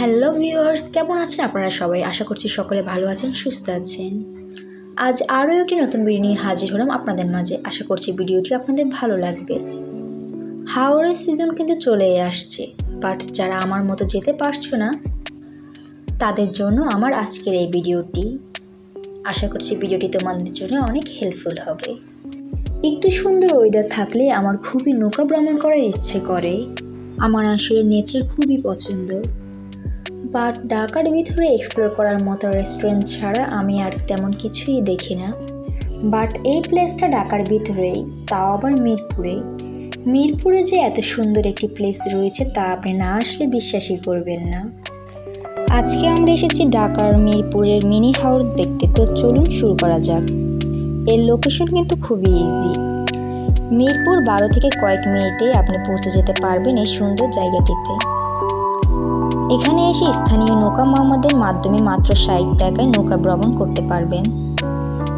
Hello viewers, কেমন আছেন আপনারা সবাই? আশা করছি সকলে ভালো আছেন, সুস্থ আছেন। আজ আরও একটি নতুন ভিডিও নিয়ে হাজির হলাম আপনাদের মাঝে। আশা করছি ভিডিওটি আপনাদের ভালো লাগবে। হাওড়ের সিজন কিন্তু চলেই আসছে, বাট যারা আমার মতো যেতে পারছো না তাদের জন্য আমার আজকের এই ভিডিওটি। আশা করছি ভিডিওটি তোমাদের জন্য অনেক হেল্পফুল হবে। একটু সুন্দর ওয়েদার থাকলে আমার খুবই নৌকা ভ্রমণ করার ইচ্ছে করে। আমার আসলে নেচার খুবই পছন্দ, বাট ঢাকার ভিতরে এক্সপ্লোর করার মতো রেস্টুরেন্ট ছাড়া আমি আর তেমন কিছুই দেখি না। বাট এই প্লেসটা ঢাকার ভিতরেই, তাও আবার মিরপুরে যে এত সুন্দর একটি প্লেস রয়েছে তা আপনি না আসলে বিশ্বাসই করবেন না। আজকে আমরা এসেছি ঢাকার মিরপুরের মিনি হাওর দেখতে। তো চলুন শুরু করা যাক। এর লোকেশন কিন্তু খুবই ইজি। মিরপুর 12 থেকে কয়েক মিনিটে আপনি পৌঁছে যেতে পারবেন এই সুন্দর জায়গাটিতে। এখানে এসে স্থানীয় নৌকা মামাদের মাধ্যমে মাত্র 60 টাকায় নৌকা ভ্রমণ করতে পারবেন।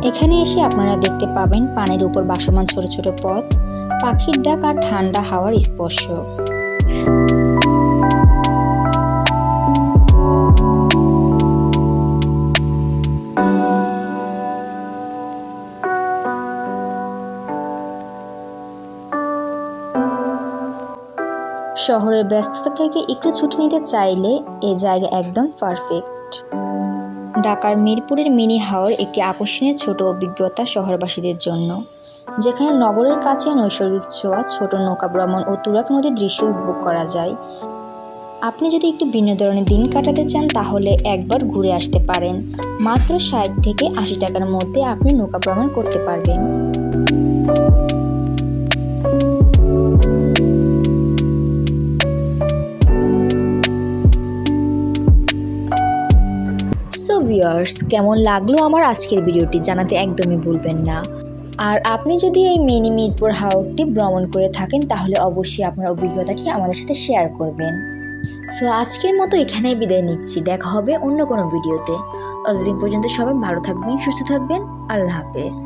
এখানে এসে আপনারা দেখতে পাবেন পানির উপর ভাসমান ছোট ছোট পথ, পাখির ডাক আর ঠান্ডা হাওয়ার স্পর্শ। শহরের ব্যস্ততা থেকে একটু ছুটি নিতে চাইলে এই জায়গা একদম পারফেক্ট। ঢাকার মিরপুরের মিনি হাওর একটি আকর্ষণীয় ছোট অভিজ্ঞতা শহরবাসীদের জন্য, যেখানে নগরের কাছে নৈসর্গিক ছোঁয়া, ছোট নৌকা ভ্রমণ ও তুরাগ নদীর দৃশ্য উপভোগ করা যায়। আপনি যদি একটু ভিন্ন ধরনের দিন কাটাতে চান তাহলে একবার ঘুরে আসতে পারেন। মাত্র 60 থেকে 80 টাকার মধ্যে আপনি নৌকা ভ্রমণ করতে পারবেন। সো ভিউয়ার্স, কেমন লাগলো আমার আজকের ভিডিওটি জানাতে একদমই ভুলবেন না। আর আপনি যদি এই মিনি মিরপুর হাওরটি ভ্রমণ করে থাকেন তাহলে অবশ্যই আপনার অভিজ্ঞতাটি আমাদের সাথে শেয়ার করবেন। সো আজকের মতো এখানেই বিদায় নিচ্ছি। দেখা হবে অন্য কোনো ভিডিওতে। ততদিন পর্যন্ত সবাই ভালো থাকবেন, সুস্থ থাকবেন। আল্লাহ হাফেজ।